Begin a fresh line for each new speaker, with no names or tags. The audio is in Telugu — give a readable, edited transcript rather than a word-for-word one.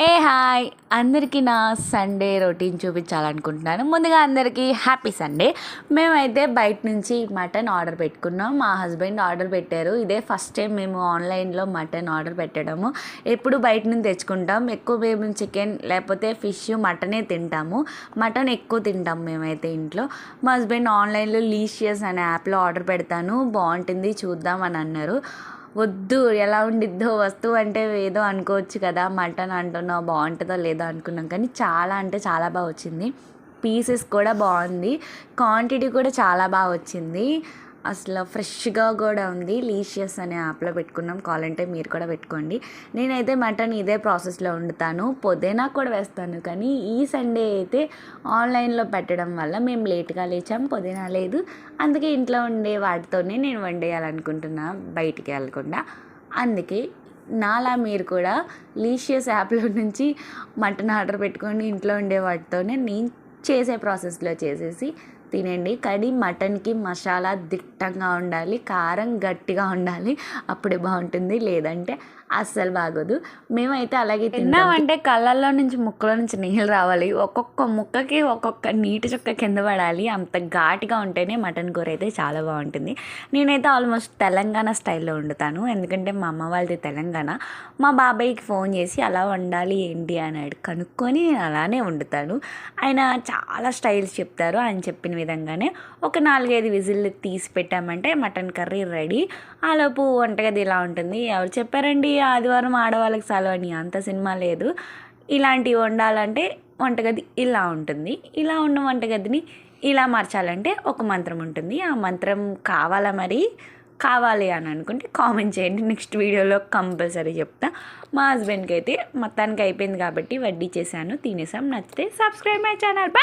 హాయ్ అందరికీ నా సండే రొటీన్ చూపించాలనుకుంటున్నాను. ముందుగా అందరికీ హ్యాపీ సండే. మేమైతే బయట నుంచి మటన్ ఆర్డర్ పెట్టుకున్నాం. మా హస్బెండ్ ఆర్డర్ పెట్టారు. ఇదే ఫస్ట్ టైం మేము ఆన్లైన్లో మటన్ ఆర్డర్ పెట్టడము. ఎప్పుడు బయట నుంచి తెచ్చుకుంటాం. ఎక్కువ మేము చికెన్ లేకపోతే ఫిష్ మటనే తింటాము. మటన్ ఎక్కువ తింటాం మేమైతే ఇంట్లో. మా హస్బెండ్ ఆన్లైన్లో లీషియస్ అనే యాప్లో ఆర్డర్ పెడతాను, బాగుంటుంది చూద్దాం అని అన్నారు. వద్దు, ఎలా ఉండిద్దో వస్తువు అంటే ఏదో అనుకోవచ్చు కదా, మటన్ అంటున్నావు బాగుంటుందో లేదో అనుకున్నాం, కానీ చాలా అంటే చాలా బాగా వచ్చింది. పీసెస్ కూడా బాగుంది, క్వాంటిటీ కూడా చాలా బాగా వచ్చింది. అసలు ఫ్రెష్గా కూడా ఉంది. లీషియస్ అనే యాప్లో పెట్టుకున్నాం, కావాలంటే మీరు కూడా పెట్టుకోండి. నేనైతే మటన్ ఇదే ప్రాసెస్లో వండుతాను, పుదీనా కూడా వేస్తాను. కానీ ఈ సండే అయితే ఆన్లైన్లో పెట్టడం వల్ల మేము లేట్గా లేచాం, పుదీనా లేదు. అందుకే ఇంట్లో ఉండే వాటితోనే నేను వండేయాలనుకుంటున్నా, బయటికి వెళ్ళకుండా. అందుకే నాలా మీరు కూడా లీషియస్ యాప్లో నుంచి మటన్ ఆర్డర్ పెట్టుకొని ఇంట్లో ఉండే వాటితోనే నేను చేసే ప్రాసెస్లో చేసేసి తినండి. కానీ మటన్కి మసాలా దిట్టంగా ఉండాలి, కారం గట్టిగా ఉండాలి, అప్పుడే బాగుంటుంది, లేదంటే అస్సలు బాగోదు. మేమైతే అలాగే తిన్నామంటే కళ్ళల్లో నుంచి ముక్కలో నుంచి నీళ్ళు రావాలి, ఒక్కొక్క ముక్కకి ఒక్కొక్క నీటి చుక్క కింద పడాలి, అంత ఘాటుగా ఉంటేనే మటన్ కూర అయితే చాలా బాగుంటుంది. నేనైతే ఆల్మోస్ట్ తెలంగాణ స్టైల్లో వండుతాను, ఎందుకంటే మా అమ్మ వాళ్ళది తెలంగాణ. మా బాబాయ్కి ఫోన్ చేసి అలా వండాలి ఏంటి అని కనుక్కొని నేను అలానే వండుతాను. ఆయన చాలా స్టైల్స్ చెప్తారు. ఆయన చెప్పిన విధంగానే ఒక 4-5 విజిల్లు తీసి పెట్టామంటే మటన్ కర్రీ రెడీ. ఆలోపు వంటగది ఇలా ఉంటుంది. ఎవరు చెప్పారండి ఆదివారం ఆడవాళ్ళకి సెలవని? అంత సినిమా లేదు. ఇలాంటివి వండాలంటే వంటగది ఇలా ఉంటుంది. ఇలా ఉన్న వంటగదిని ఇలా మార్చాలంటే ఒక మంత్రం ఉంటుంది. ఆ మంత్రం కావాలి అని అనుకుంటే కామెంట్ చేయండి, నెక్స్ట్ వీడియోలో కంపల్సరీ చెప్తా. మా హస్బెండ్కి అయితే మొత్తానికి అయిపోయింది కాబట్టి వడ్డీ చేశాను, తినేసాం. నచ్చితే సబ్స్క్రైబ్ మై ఛానల్.